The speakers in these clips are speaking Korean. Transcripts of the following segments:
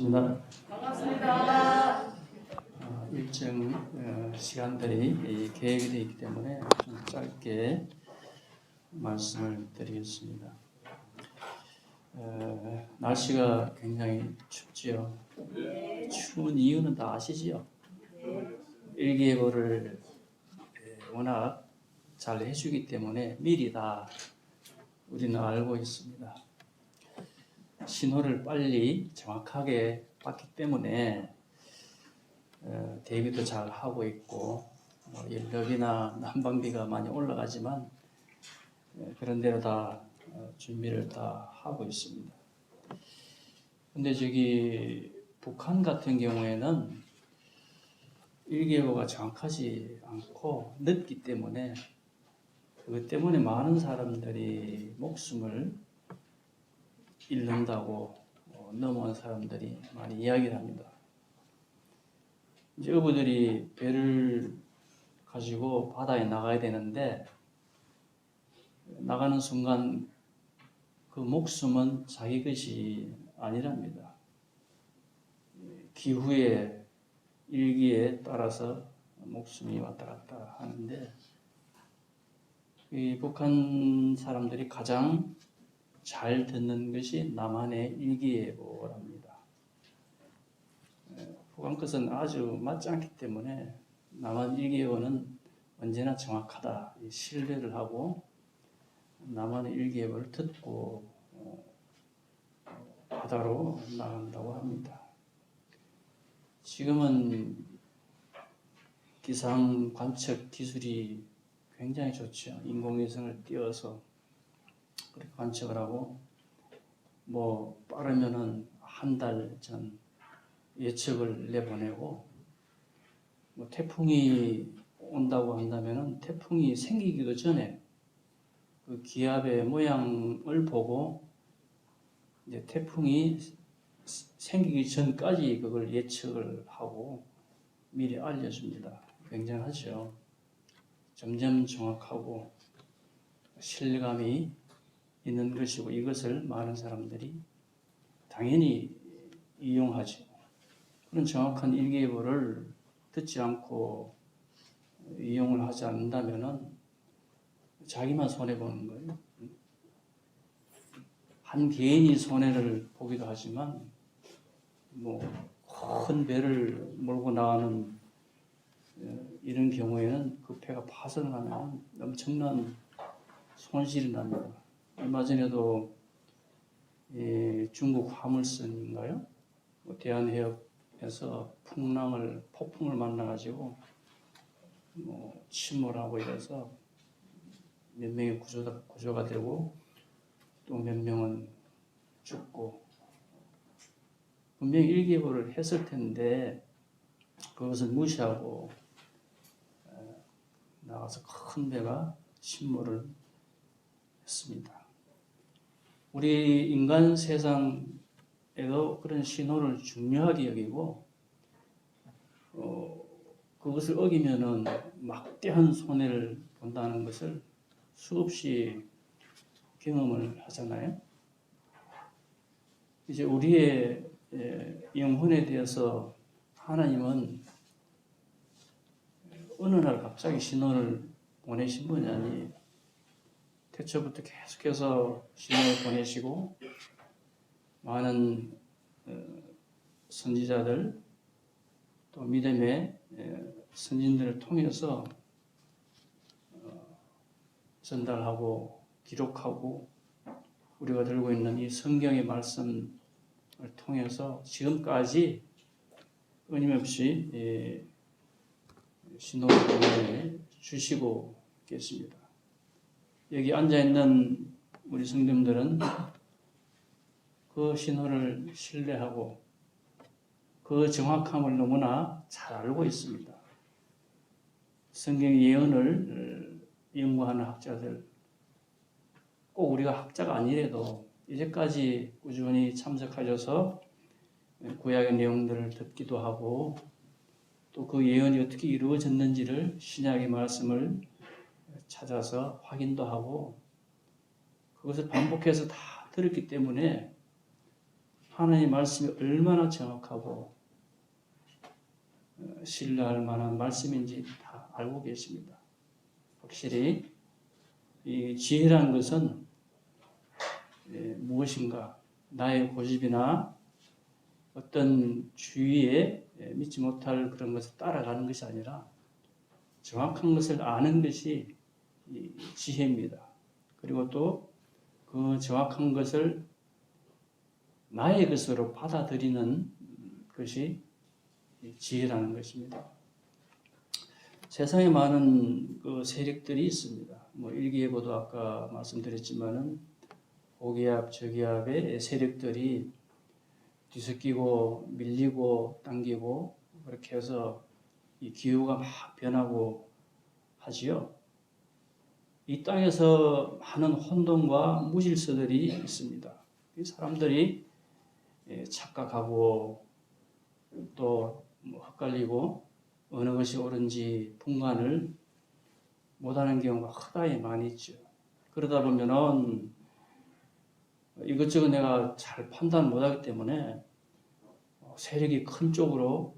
반갑습니다. 반갑습니다. 일정 시간들이 계획이 되어 있기 때문에 좀 짧게 말씀을 드리겠습니다. 날씨가 굉장히 춥지요. 추운 이유는 다 아시지요? 일기예보를 워낙 잘 해주기 때문에 미리 다 우리는 알고 있습니다. 신호를 빨리 정확하게 받기 때문에 대비도 잘 하고 있고 연력이나 난방비가 많이 올라가지만 그런 대로 다 준비를 다 하고 있습니다. 근데 저기 북한 같은 경우에는 일기예보가 정확하지 않고 늦기 때문에 그것 때문에 많은 사람들이 목숨을 잃는다고 넘어온 사람들이 많이 이야기를 합니다. 이제 어부들이 배를 가지고 바다에 나가야 되는데 나가는 순간 그 목숨은 자기 것이 아니랍니다. 기후의 일기에 따라서 목숨이 왔다 갔다 하는데 이 북한 사람들이 가장 잘 듣는 것이 남한의 일기예보랍니다. 북한 것은 아주 맞지 않기 때문에 남한 일기예보는 언제나 정확하다 신뢰를 하고 남한의 일기예보를 듣고 바다로 나간다고 합니다. 지금은 기상 관측 기술이 굉장히 좋죠. 인공위성을 띄워서 그렇게 관측을 하고 빠르면은 한 달 전 예측을 내보내고 태풍이 온다고 한다면은 태풍이 생기기도 전에 그 기압의 모양을 보고 이제 태풍이 생기기 전까지 그걸 예측을 하고 미리 알려줍니다. 굉장하죠. 점점 정확하고 신뢰감이 있는 것이고 이것을 많은 사람들이 당연히 이용하죠. 그런 정확한 일기예보를 듣지 않고 이용을 하지 않는다면은 자기만 손해보는 거예요. 한 개인이 손해를 보기도 하지만 큰 배를 몰고 나가는 이런 경우에는 그 배가 파손하면 엄청난 손실이 납니다. 얼마 전에도 중국 화물선인가요? 대한해협에서 폭풍을 만나가지고 침몰하고 이래서 몇 명이 구조가 되고 또 몇 명은 죽고 분명히 일기예보를 했을 텐데 그것을 무시하고 나가서 큰 배가 침몰을 했습니다. 우리 인간 세상에도 그런 신호를 중요하게 여기고 그것을 어기면은 막대한 손해를 본다는 것을 수없이 경험을 하잖아요. 이제 우리의 영혼에 대해서 하나님은 어느 날 갑자기 신호를 보내신 분이 아니에요. 태초부터 계속해서 신호를 보내시고 많은 선지자들 또 믿음의 선진들을 통해서 전달하고 기록하고 우리가 들고 있는 이 성경의 말씀을 통해서 지금까지 끊임없이 신호를 보내주시고 계십니다. 여기 앉아있는 우리 성도님들은 그 신호를 신뢰하고 그 정확함을 너무나 잘 알고 있습니다. 성경 예언을 연구하는 학자들, 꼭 우리가 학자가 아니래도 이제까지 꾸준히 참석하셔서 구약의 내용들을 듣기도 하고 또 그 예언이 어떻게 이루어졌는지를 신약의 말씀을 찾아서 확인도 하고 그것을 반복해서 다 들었기 때문에 하나님의 말씀이 얼마나 정확하고 신뢰할 만한 말씀인지 다 알고 계십니다. 확실히 이 지혜라는 것은 무엇인가? 나의 고집이나 어떤 주위에 믿지 못할 그런 것을 따라가는 것이 아니라 정확한 것을 아는 것이 지혜입니다. 그리고 또 그 정확한 것을 나의 것으로 받아들이는 것이 지혜라는 것입니다. 세상에 많은 그 세력들이 있습니다. 뭐 일기예보도 아까 말씀드렸지만은 고기압, 저기압의 세력들이 뒤섞이고 밀리고 당기고 그렇게 해서 이 기후가 막 변하고 하지요. 이 땅에서 많은 혼돈과 무질서들이 있습니다. 이 사람들이 착각하고 또 헷갈리고 어느 것이 옳은지 분간을 못하는 경우가 허다히 많이 있죠. 그러다 보면은 이것저것 내가 잘 판단 못하기 때문에 세력이 큰 쪽으로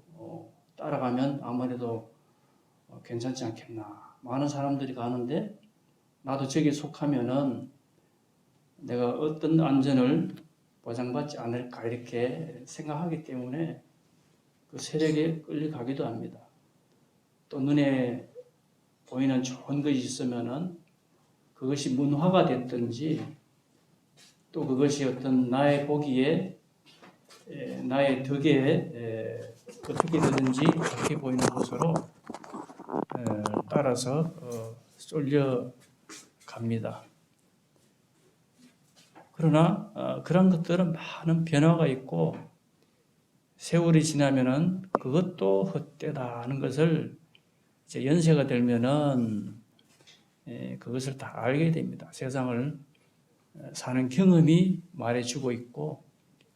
따라가면 아무래도 괜찮지 않겠나. 많은 사람들이 가는데 나도 저기에 속하면은 내가 어떤 안전을 보장받지 않을까 이렇게 생각하기 때문에 그 세력에 끌려가기도 합니다. 또 눈에 보이는 좋은 것이 있으면은 그것이 문화가 됐든지 또 그것이 어떤 나의 보기에 나의 덕에 어떻게 되든지 그렇게 보이는 것으로 따라서 쏠려갑니다. 그러나 그런 것들은 많은 변화가 있고 세월이 지나면은 그것도 헛되다 하는 것을 이제 연세가 들면은 그것을 다 알게 됩니다. 세상을 사는 경험이 말해주고 있고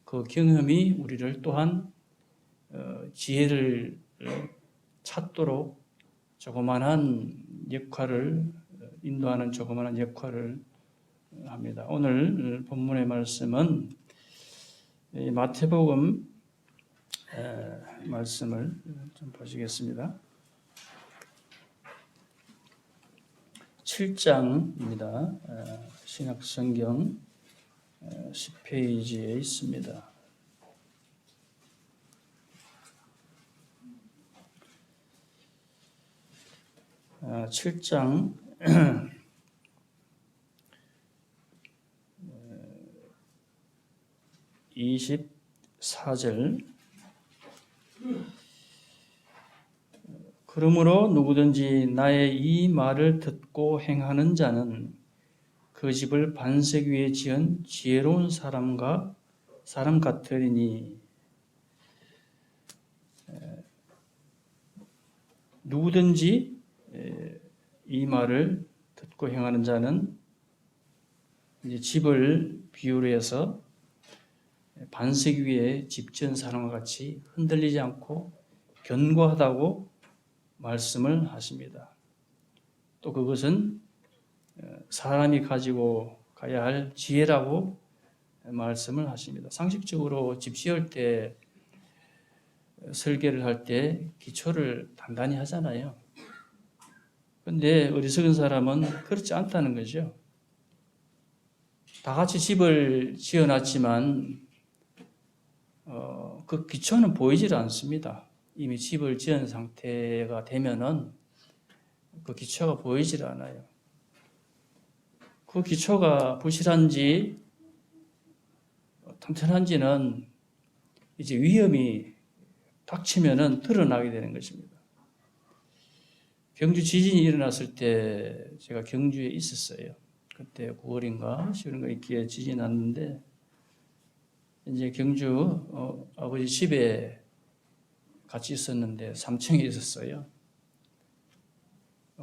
그 경험이 우리를 또한 지혜를 찾도록 조그만한 역할을 인도하는 조그만한 역할을 합니다. 오늘 본문의 말씀은 마태복음 말씀을 좀 보시겠습니다. 7장입니다. 신약성경 10페이지에 있습니다. 7장 24절 그러므로 누구든지 나의 이 말을 듣고 행하는 자는 그 집을 반석 위에 지은 지혜로운 사람 같으리니 누구든지 이 말을 듣고 행하는 자는 이제 집을 비유로 해서 반석 위에 집 지은 사람과 같이 흔들리지 않고 견고하다고 말씀을 하십니다. 또 그것은 사람이 가지고 가야 할 지혜라고 말씀을 하십니다. 상식적으로 집 지을 때 설계를 할 때 기초를 단단히 하잖아요. 그런데 어리석은 사람은 그렇지 않다는 거죠. 다 같이 집을 지어놨지만 그 기초는 보이질 않습니다. 이미 집을 지은 상태가 되면은 그 기초가 보이질 않아요. 그 기초가 부실한지 튼튼한지는 이제 위험이 닥치면은 드러나게 되는 것입니다. 경주 지진이 일어났을 때 제가 경주에 있었어요. 그때 9월인가 10월인가 있기에 지진이 났는데 이제 경주 아버지 집에 같이 있었는데 3층에 있었어요.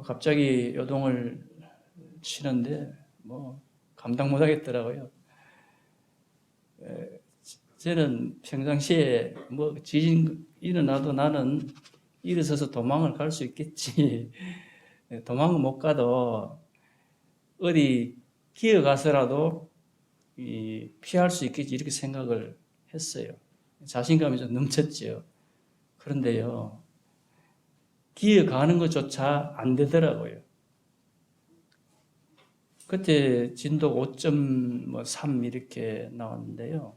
갑자기 요동을 치는데 뭐 감당 못 하겠더라고요. 저는 평상시에 뭐 지진 일어나도 나는 일어서서 도망을 갈 수 있겠지. 도망을 못 가도 어디 기어가서라도 피할 수 있겠지 이렇게 생각을 했어요. 자신감이 좀 넘쳤죠. 그런데요, 기어가는 것조차 안 되더라고요. 그때 진도 5.3 이렇게 나왔는데요.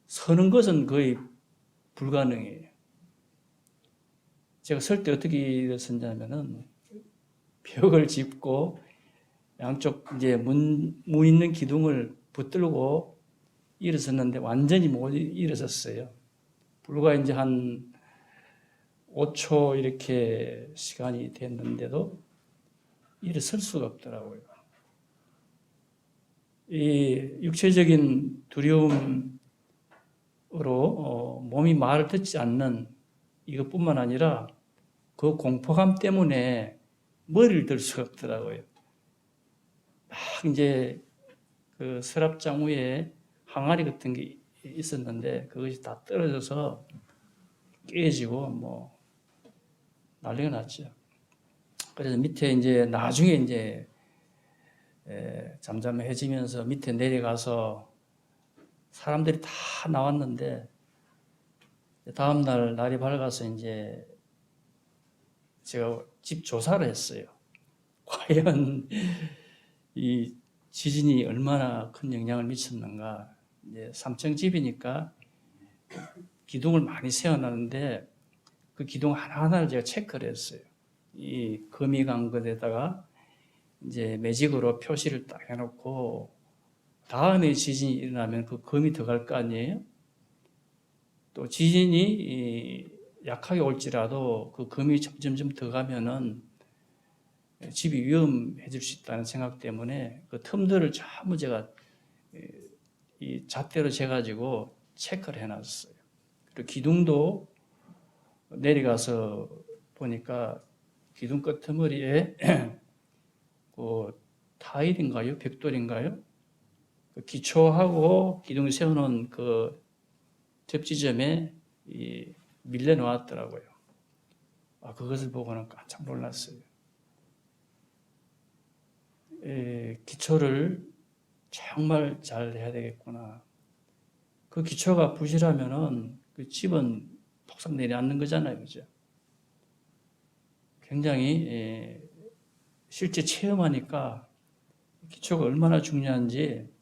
서는 것은 거의 불가능해요. 제가 설 때 어떻게 일어섰냐면은 벽을 짚고 양쪽 이제 문 있는 기둥을 붙들고 일어섰는데 완전히 못 일어섰어요. 불과 이제 한 5초 이렇게 시간이 됐는데도 일어설 수가 없더라고요. 이 육체적인 두려움으로 몸이 말을 듣지 않는 이것뿐만 아니라 그 공포감 때문에 머리를 들 수가 없더라고요. 막 이제 그 서랍장 위에 항아리 같은 게 있었는데 그것이 다 떨어져서 깨지고 뭐 난리가 났죠. 그래서 밑에 이제 나중에 이제 잠잠해지면서 밑에 내려가서 사람들이 다 나왔는데 다음 날 날이 밝아서 이제 제가 집 조사를 했어요. 과연 이 지진이 얼마나 큰 영향을 미쳤는가. 이제 3층 집이니까 기둥을 많이 세워놨는데 그 기둥 하나하나를 제가 체크를 했어요. 이 금이 간 것에다가 이제 매직으로 표시를 딱 해놓고 다음에 지진이 일어나면 그 금이 들어갈 거 아니에요? 또 지진이 약하게 올지라도 그 금이 점점 들어가면은 집이 위험해질 수 있다는 생각 때문에 그 틈들을 전부 제가 이 잣대로 재가지고 체크를 해놨어요. 그리고 기둥도 내려가서 보니까 기둥 끄트머리에 그 타일인가요? 벽돌인가요? 그 기초하고 기둥 세워놓은 그 접지점에 밀려 놓았더라고요. 그것을 보고는 깜짝 놀랐어요. 기초를 정말 잘 해야 되겠구나. 그 기초가 부실하면은 그 집은 폭삭 내려앉는 거잖아요, 그죠? 굉장히 실제 체험하니까 기초가 얼마나 중요한지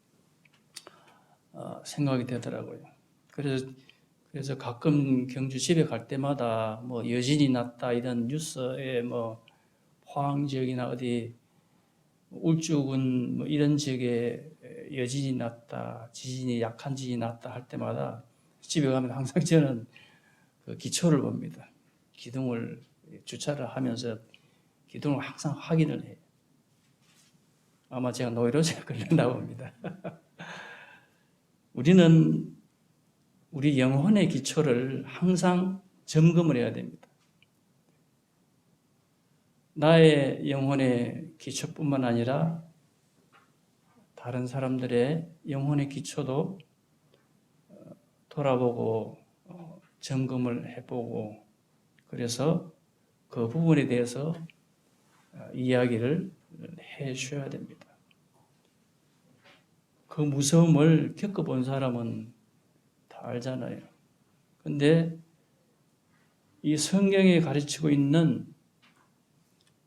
생각이 되더라고요. 그래서 가끔 경주 집에 갈 때마다 뭐 여진이 났다 이런 뉴스에 뭐 포항 지역이나 어디 울주군 뭐 이런 지역에 여진이 났다, 지진이 약한 지진이 났다 할 때마다 집에 가면 항상 저는 그 기초를 봅니다. 기둥을 주차를 하면서 기둥을 항상 확인을 해요. 아마 제가 노이로제가 걸렸나 봅니다. 우리는 우리 영혼의 기초를 항상 점검을 해야 됩니다. 나의 영혼의 기초뿐만 아니라 다른 사람들의 영혼의 기초도 돌아보고 점검을 해보고 그래서 그 부분에 대해서 이야기를 해 주셔야 됩니다. 그 무서움을 겪어본 사람은 다 알잖아요. 근데 이 성경에 가르치고 있는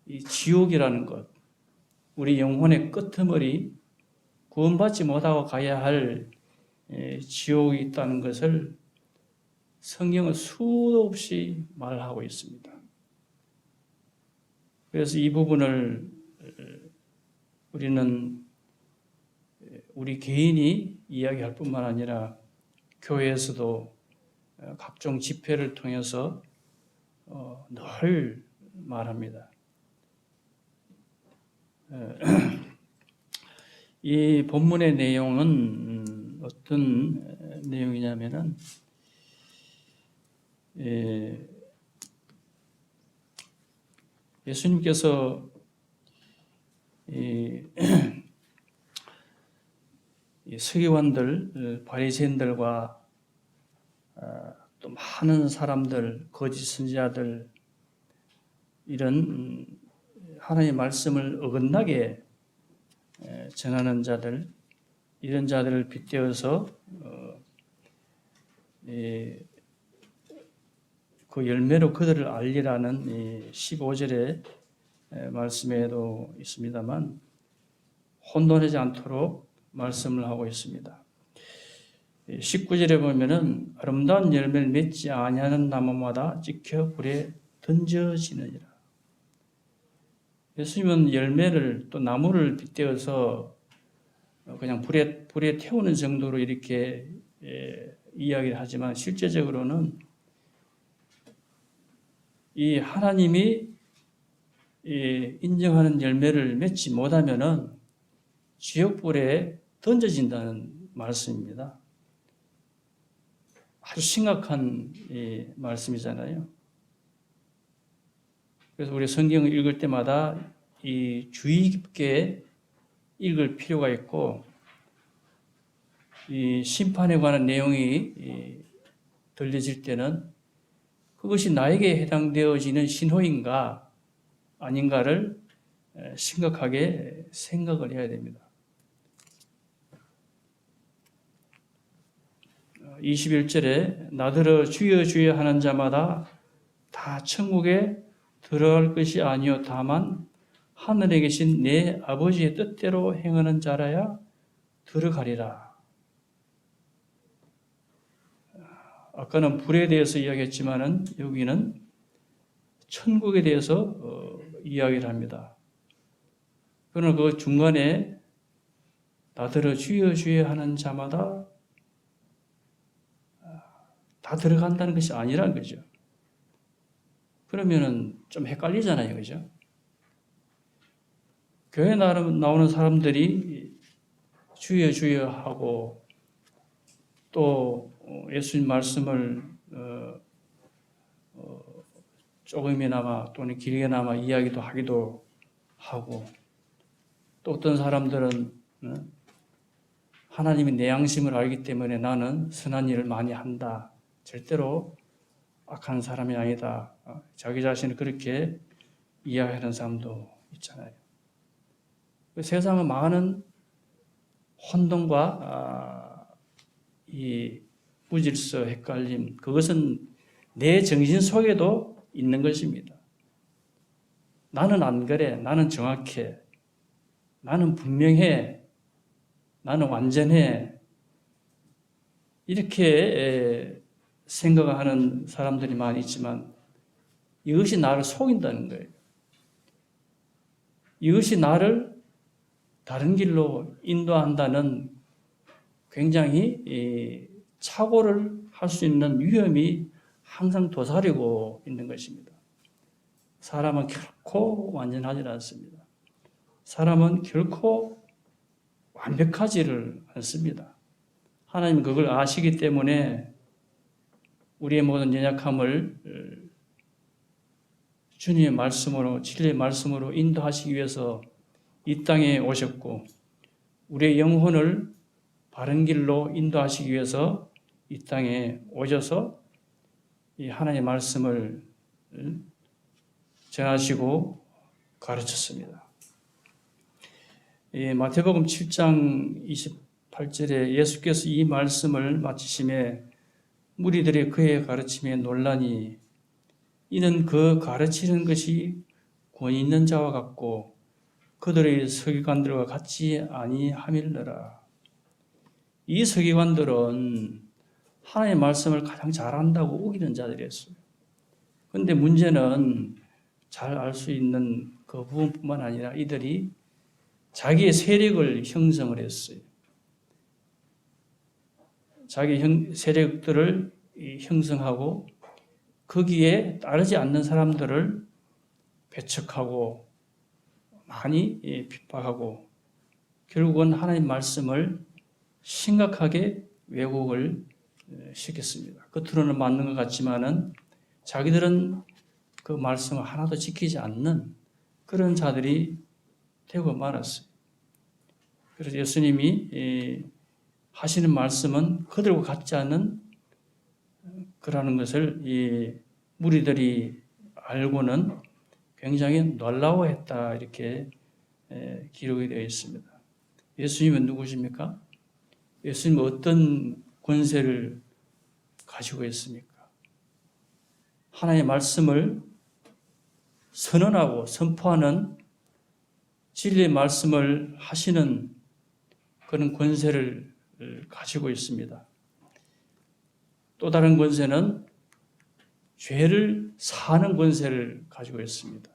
이 지옥이라는 것, 우리 영혼의 끄트머리, 구원받지 못하고 가야 할 지옥이 있다는 것을 성경은 수도 없이 말하고 있습니다. 그래서 이 부분을 우리는 우리 개인이 이야기할 뿐만 아니라 교회에서도 각종 집회를 통해서 늘 말합니다. 이 본문의 내용은 어떤 내용이냐면은 예수님께서 이 서기관들, 바리새인들과 또 많은 사람들, 거짓 선지자들 이런 하나님의 말씀을 어긋나게 전하는 자들, 이런 자들을 빗대어서 그 열매로 그들을 알리라는 15절의 말씀에도 있습니다만 혼돈하지 않도록 말씀을 하고 있습니다. 19절에 보면은 아름다운 열매를 맺지 아니하는 나무마다 찍혀 불에 던져지느니라. 예수님은 열매를 또 나무를 빗대어서 그냥 불에 태우는 정도로 이렇게 이야기를 하지만 실제적으로는 이 하나님이 인정하는 열매를 맺지 못하면은 지옥불에 던져진다는 말씀입니다. 아주 심각한 말씀이잖아요. 그래서 우리 성경을 읽을 때마다 이 주의 깊게 읽을 필요가 있고, 이 심판에 관한 내용이 들려질 때는 그것이 나에게 해당되어지는 신호인가 아닌가를 심각하게 생각을 해야 됩니다. 21절에 나더러 주여 주여 하는 자마다 다 천국에 들어갈 것이 아니요 다만 하늘에 계신 내 아버지의 뜻대로 행하는 자라야 들어가리라. 아까는 불에 대해서 이야기했지만은 여기는 천국에 대해서 이야기를 합니다. 그러나 그 중간에 나더러 주여 주여 하는 자마다 다 들어간다는 것이 아니라는 거죠. 그러면은 좀 헷갈리잖아요, 그죠? 교회 나오는 사람들이 주여 주여 하고 또 예수님 말씀을 조금이나마 또는 길게나마 이야기도 하기도 하고, 또 어떤 사람들은 하나님이 내 양심을 알기 때문에 나는 선한 일을 많이 한다, 절대로 악한 사람이 아니다, 자기 자신을 그렇게 이야기하는 사람도 있잖아요. 세상은 많은 혼돈과 이 무질서, 헷갈림, 그것은 내 정신 속에도 있는 것입니다. 나는 안 그래, 나는 정확해, 나는 분명해, 나는 완전해, 이렇게 생각하는 사람들이 많이 있지만 이것이 나를 속인다는 거예요. 이것이 나를 다른 길로 인도한다는 굉장히 착오를 할 수 있는 위험이 항상 도사리고 있는 것입니다. 사람은 결코 완전하지 않습니다. 사람은 결코 완벽하지를 않습니다. 하나님은 그걸 아시기 때문에 우리의 모든 연약함을 주님의 말씀으로, 진리의 말씀으로 인도하시기 위해서 이 땅에 오셨고, 우리의 영혼을 바른 길로 인도하시기 위해서 이 땅에 오셔서 이 하나님의 말씀을 전하시고 가르쳤습니다. 마태복음 7장 28절에 예수께서 이 말씀을 마치심에 무리들이 그의 가르침에 놀라니 이는 그 가르치는 것이 권위 있는 자와 같고 그들의 서기관들과 같지 아니함일러라. 이 서기관들은 하나님의 말씀을 가장 잘한다고 우기는 자들이었어요. 그런데 문제는 잘 알 수 있는 그 부분뿐만 아니라 이들이 자기의 세력을 형성을 했어요. 자기 세력들을 형성하고 거기에 따르지 않는 사람들을 배척하고 많이 핍박하고 결국은 하나님 말씀을 심각하게 왜곡을 시켰습니다. 겉으로는 맞는 것 같지만은 자기들은 그 말씀을 하나도 지키지 않는 그런 자들이 되고 말았어요. 그래서 예수님이 하시는 말씀은 그들과 같지 않은 그라는 것을 이 무리들이 알고는 굉장히 놀라워했다, 이렇게 기록이 되어 있습니다. 예수님은 누구십니까? 예수님은 어떤 권세를 가지고 있습니까? 하나님의 말씀을 선언하고 선포하는 진리의 말씀을 하시는 그런 권세를 가지고 있습니다. 또 다른 권세는 죄를 사하는 권세를 가지고 있습니다.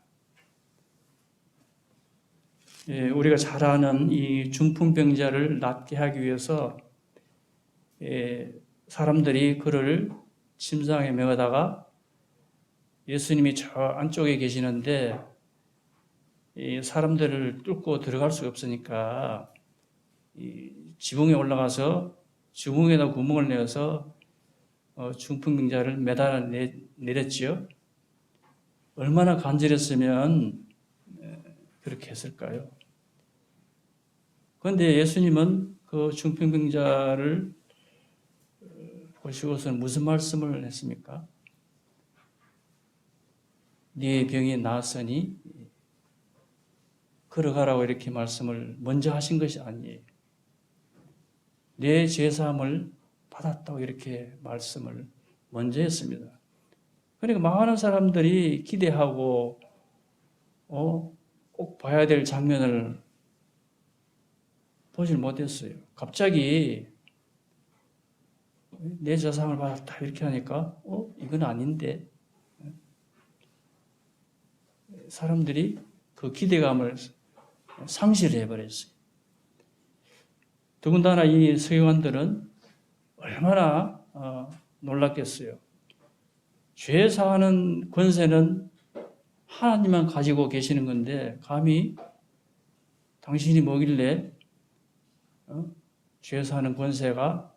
우리가 잘 아는 이 중풍병자를 낫게 하기 위해서 사람들이 그를 침상에 메어다가 예수님이 저 안쪽에 계시는데 이 사람들을 뚫고 들어갈 수가 없으니까 이 지붕에 올라가서 지붕에다 구멍을 내어서 중풍병자를 매달아 내렸지요. 얼마나 간절했으면 그렇게 했을까요? 그런데 예수님은 그 중풍병자를 보시고서는 무슨 말씀을 했습니까? 네 병이 나았으니 걸어가라고 이렇게 말씀을 먼저 하신 것이 아니에요. 내 죄사함을 받았다고 이렇게 말씀을 먼저 했습니다. 그러니까 많은 사람들이 기대하고 꼭 봐야 될 장면을 보질 못했어요. 갑자기 내 죄사함을 받았다 이렇게 하니까 이건 아닌데 사람들이 그 기대감을 상실해버렸어요. 더군다나 이 서기관들은 얼마나 놀랐겠어요. 죄 사하는 권세는 하나님만 가지고 계시는 건데 감히 당신이 뭐길래 죄 사하는 권세가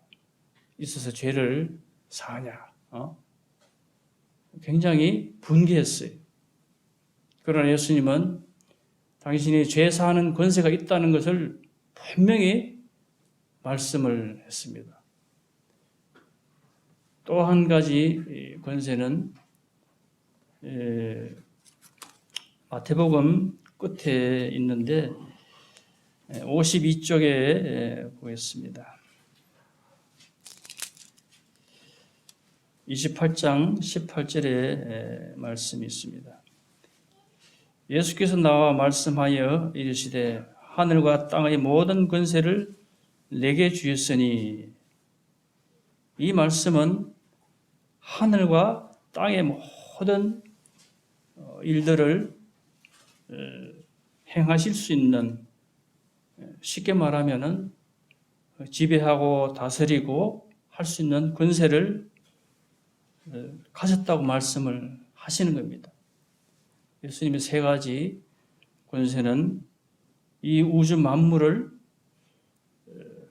있어서 죄를 사하냐. 굉장히 분개했어요. 그러나 예수님은 당신이 죄 사하는 권세가 있다는 것을 분명히 말씀을 했습니다. 또 한 가지 권세는 마태복음 끝에 있는데 52쪽에 보겠습니다. 28장 18절에 말씀이 있습니다. 예수께서 나와 말씀하여 이르시되 하늘과 땅의 모든 권세를 내게 주셨으니, 이 말씀은 하늘과 땅의 모든 일들을 행하실 수 있는, 쉽게 말하면은 지배하고 다스리고 할 수 있는 권세를 가졌다고 말씀을 하시는 겁니다. 예수님의 세 가지 권세는 이 우주 만물을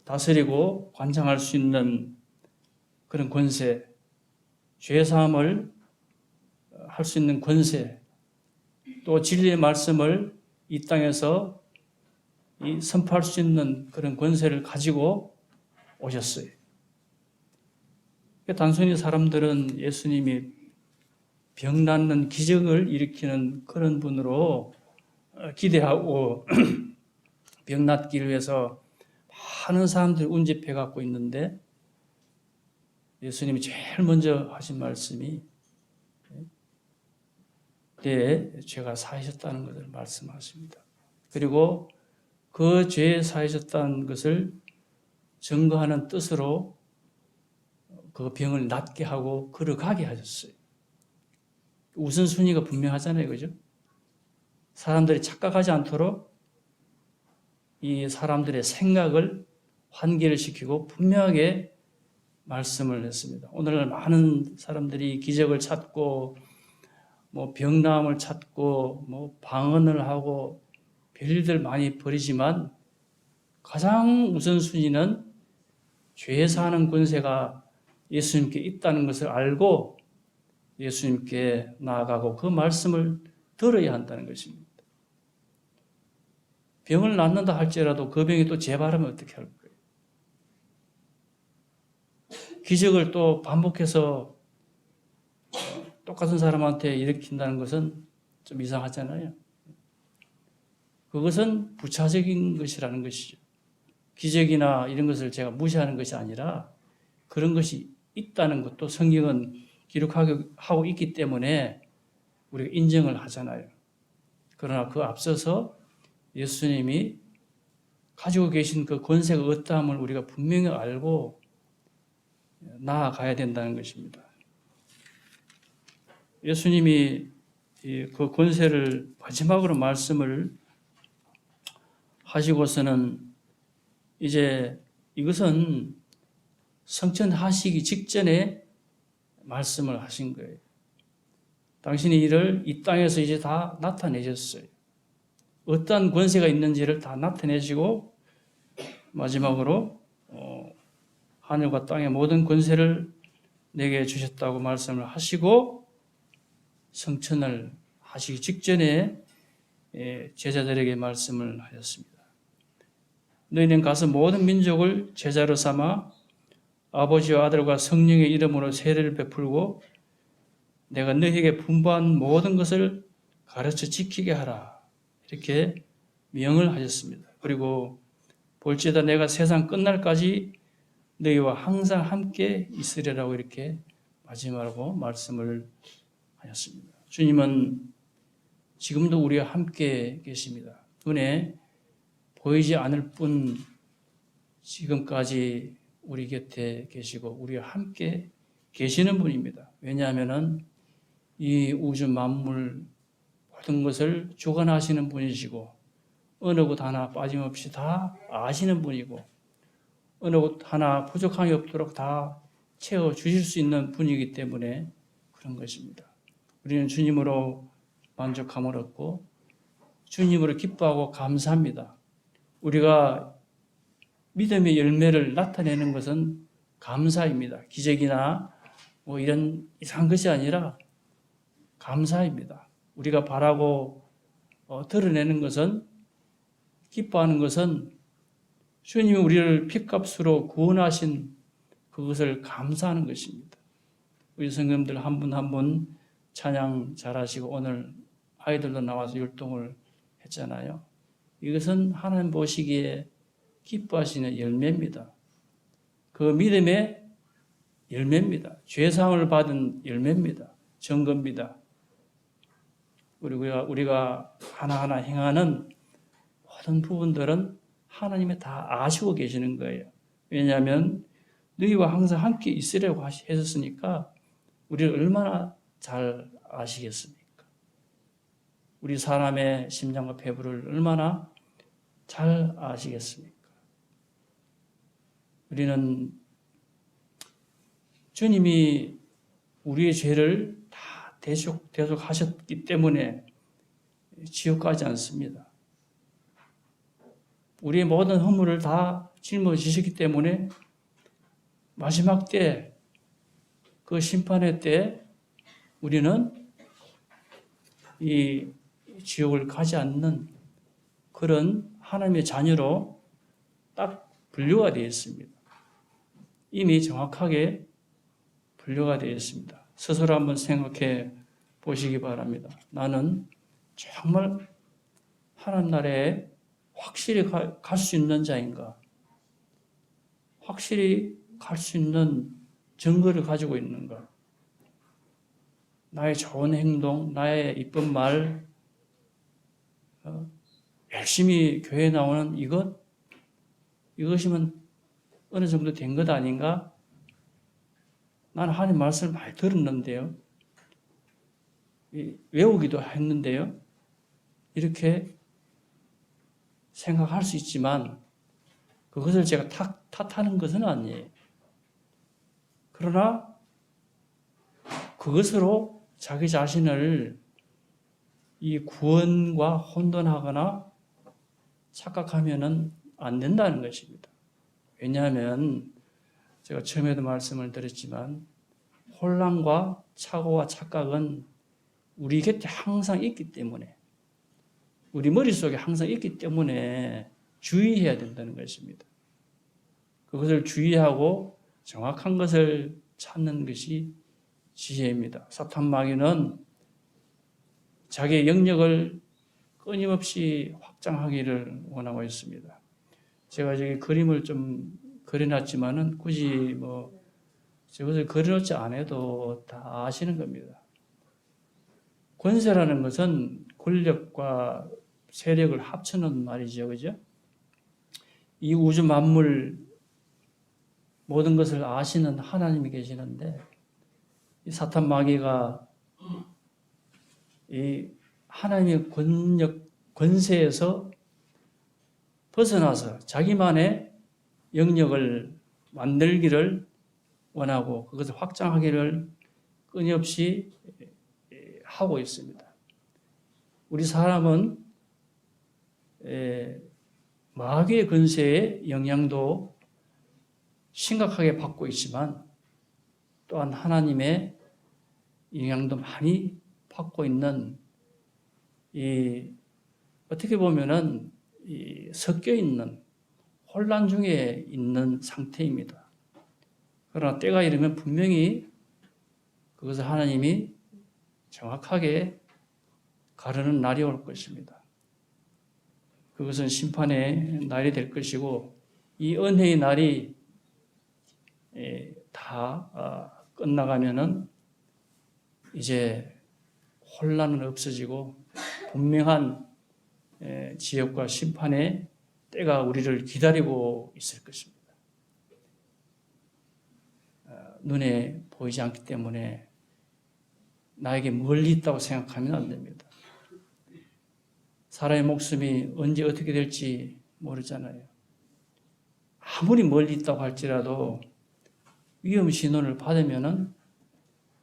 다스리고 관장할 수 있는 그런 권세, 죄사함을 할 수 있는 권세, 또 진리의 말씀을 이 땅에서 선포할 수 있는 그런 권세를 가지고 오셨어요. 단순히 사람들은 예수님이 병 낫는 기적을 일으키는 그런 분으로 기대하고 병 낫기를 위해서 많은 사람들이 운집해 갖고 있는데, 예수님이 제일 먼저 하신 말씀이 내 죄가 사하셨다는 것을 말씀하십니다. 그리고 그 죄에 사하셨다는 것을 증거하는 뜻으로 그 병을 낫게 하고 걸어가게 하셨어요. 우선순위가 분명하잖아요. 그죠? 사람들이 착각하지 않도록 이 사람들의 생각을 환기를 시키고 분명하게 말씀을 했습니다. 오늘날 많은 사람들이 기적을 찾고 병나음을 찾고 방언을 하고 별일들 많이 벌이지만 가장 우선순위는 죄 사하는 권세가 예수님께 있다는 것을 알고 예수님께 나아가고 그 말씀을 들어야 한다는 것입니다. 병을 낫는다 할지라도 그 병이 또 재발하면 어떻게 할 거예요? 기적을 또 반복해서 똑같은 사람한테 일으킨다는 것은 좀 이상하잖아요. 그것은 부차적인 것이라는 것이죠. 기적이나 이런 것을 제가 무시하는 것이 아니라 그런 것이 있다는 것도 성경은 기록하고 있기 때문에 우리가 인정을 하잖아요. 그러나 그 앞서서 예수님이 가지고 계신 그 권세가 어떠함을 우리가 분명히 알고 나아가야 된다는 것입니다. 예수님이 그 권세를 마지막으로 말씀을 하시고서는 이제 이것은 성천하시기 직전에 말씀을 하신 거예요. 당신이 이를 이 땅에서 이제 다 나타내셨어요. 어떠한 권세가 있는지를 다 나타내시고 마지막으로 하늘과 땅의 모든 권세를 내게 주셨다고 말씀을 하시고 성천을 하시기 직전에 제자들에게 말씀을 하셨습니다. 너희는 가서 모든 민족을 제자로 삼아 아버지와 아들과 성령의 이름으로 세례를 베풀고 내가 너희에게 분부한 모든 것을 가르쳐 지키게 하라. 이렇게 명을 하셨습니다. 그리고 볼지어다 내가 세상 끝날까지 너희와 항상 함께 있으리라고 이렇게 마지막으로 말씀을 하셨습니다. 주님은 지금도 우리와 함께 계십니다. 눈에 보이지 않을 뿐 지금까지 우리 곁에 계시고 우리와 함께 계시는 분입니다. 왜냐하면 이 우주 만물 모든 것을 주관하시는 분이시고 어느 것 하나 빠짐없이 다 아시는 분이고 어느 것 하나 부족함이 없도록 다 채워주실 수 있는 분이기 때문에 그런 것입니다. 우리는 주님으로 만족함을 얻고 주님으로 기뻐하고 감사합니다. 우리가 믿음의 열매를 나타내는 것은 감사입니다. 기적이나 뭐 이런 이상한 것이 아니라 감사입니다. 우리가 바라고 드러내는 것은 기뻐하는 것은 주님이 우리를 핏값으로 구원하신 그것을 감사하는 것입니다. 우리 성도님들 한 분 한 분 찬양 잘하시고 오늘 아이들도 나와서 율동을 했잖아요. 이것은 하나님 보시기에 기뻐하시는 열매입니다. 그 믿음의 열매입니다. 죄사함을 받은 열매입니다. 증거입니다. 우리가 하나하나 행하는 모든 부분들은 하나님이 다 아시고 계시는 거예요. 왜냐하면 너희와 항상 함께 있으려고 하셨으니까 우리를 얼마나 잘 아시겠습니까? 우리 사람의 심장과 배부를 얼마나 잘 아시겠습니까? 우리는 주님이 우리의 죄를 다 대속하셨기 때문에 지옥 가지 않습니다. 우리의 모든 허물을 다 짊어지셨기 때문에 마지막 때 그 심판의 때 우리는 이 지옥을 가지 않는 그런 하나님의 자녀로 딱 분류가 되어 있습니다. 이미 정확하게 분류가 되어 있습니다. 스스로 한번 생각해 보시기 바랍니다. 나는 정말 하나님 나라에 확실히 갈 수 있는 자인가? 확실히 갈 수 있는 증거를 가지고 있는가? 나의 좋은 행동, 나의 이쁜 말, 열심히 교회에 나오는 이것이면 어느 정도 된 것 아닌가? 나는 하나님 말씀을 많이 들었는데요. 외우기도 했는데요. 이렇게 생각할 수 있지만 그것을 제가 탓하는 것은 아니에요. 그러나 그것으로 자기 자신을 이 구원과 혼돈하거나 착각하면은 안 된다는 것입니다. 왜냐하면 제가 처음에도 말씀을 드렸지만 혼란과 착오와 착각은 우리 곁에 항상 있기 때문에 우리 머릿속에 항상 있기 때문에 주의해야 된다는 것입니다. 그것을 주의하고 정확한 것을 찾는 것이 지혜입니다. 사탄 마귀는 자기의 영역을 끊임없이 확장하기를 원하고 있습니다. 제가 저기 그림을 좀 그려놨지만은 굳이 저것을 그려놓지 않아도 다 아시는 겁니다. 권세라는 것은 권력과 세력을 합쳐놓은 말이죠. 그죠? 이 우주 만물 모든 것을 아시는 하나님이 계시는데 이 사탄 마귀가 이 하나님의 권세에서 벗어나서 자기만의 영역을 만들기를 원하고 그것을 확장하기를 끊임없이 하고 있습니다. 우리 사람은 마귀의 권세의 영향도 심각하게 받고 있지만 또한 하나님의 영향도 많이 받고 있는 어떻게 보면은 섞여 있는 혼란 중에 있는 상태입니다. 그러나 때가 이르면 분명히 그것을 하나님이 정확하게 가르는 날이 올 것입니다. 그것은 심판의 날이 될 것이고 이 은혜의 날이 다 끝나가면은 이제 혼란은 없어지고 분명한 지역과 심판의 때가 우리를 기다리고 있을 것입니다. 눈에 보이지 않기 때문에 나에게 멀리 있다고 생각하면 안 됩니다. 사람의 목숨이 언제 어떻게 될지 모르잖아요. 아무리 멀리 있다고 할지라도 위험 신호를 받으면은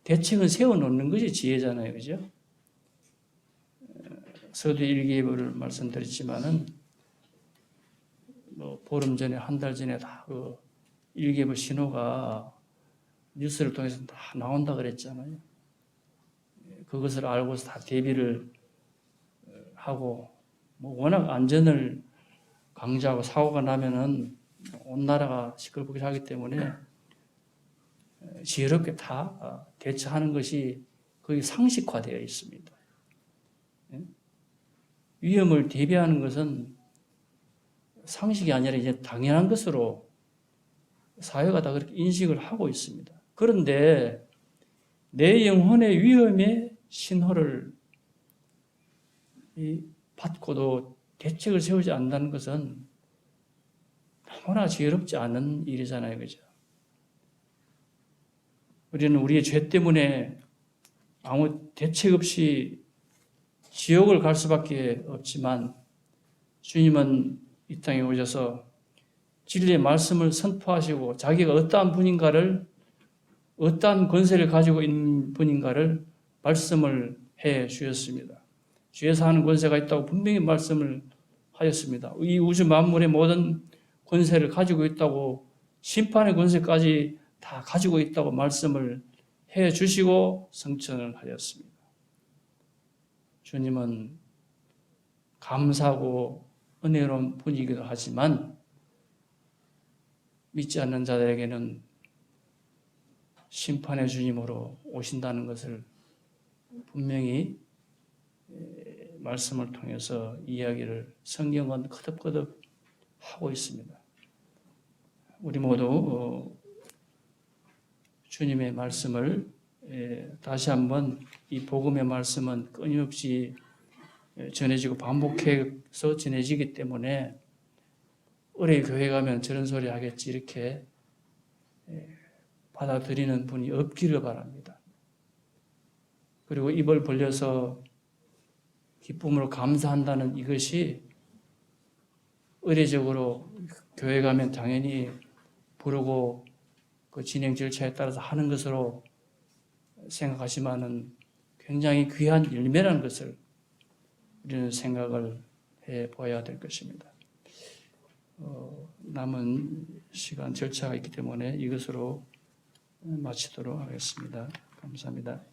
대책은 세워놓는 것이 지혜잖아요. 그죠? 서두 일기예보를 말씀드렸지만은 보름 전에 한 달 전에 다 그 일기예보 신호가 뉴스를 통해서 다 나온다 그랬잖아요. 그것을 알고서 다 대비를 하고 워낙 안전을 강조하고 사고가 나면은 온 나라가 시끌벅적 하기 때문에 지혜롭게 다 대처하는 것이 거의 상식화되어 있습니다. 위험을 대비하는 것은 상식이 아니라 이제 당연한 것으로 사회가 다 그렇게 인식을 하고 있습니다. 그런데 내 영혼의 위험의 신호를 받고도 대책을 세우지 않는다는 것은 너무나 지혜롭지 않은 일이잖아요. 그죠? 우리는 우리의 죄 때문에 아무 대책 없이 지옥을 갈 수밖에 없지만 주님은 이 땅에 오셔서 진리의 말씀을 선포하시고 자기가 어떠한 분인가를 어떠한 권세를 가지고 있는 분인가를 말씀을 해 주셨습니다. 주에서 하는 권세가 있다고 분명히 말씀을 하셨습니다. 이 우주 만물의 모든 권세를 가지고 있다고 심판의 권세까지 다 가지고 있다고 말씀을 해 주시고 성천을 하였습니다. 주님은 감사하고 은혜로운 분이기도 하지만 믿지 않는 자들에게는 심판의 주님으로 오신다는 것을 분명히 말씀을 통해서 이야기를 성경은 거듭거듭 하고 있습니다. 우리 모두 주님의 말씀을 다시 한번 이 복음의 말씀은 끊임없이 전해지고 반복해서 전해지기 때문에 어뢰 교회 가면 저런 소리 하겠지 이렇게 받아들이는 분이 없기를 바랍니다. 그리고 입을 벌려서 기쁨으로 감사한다는 이것이 의례적으로 교회 가면 당연히 부르고 그 진행 절차에 따라서 하는 것으로 생각하시면은 굉장히 귀한 열매라는 것을 우리는 생각을 해 보아야 될 것입니다. 남은 시간 절차가 있기 때문에 이것으로 마치도록 하겠습니다. 감사합니다.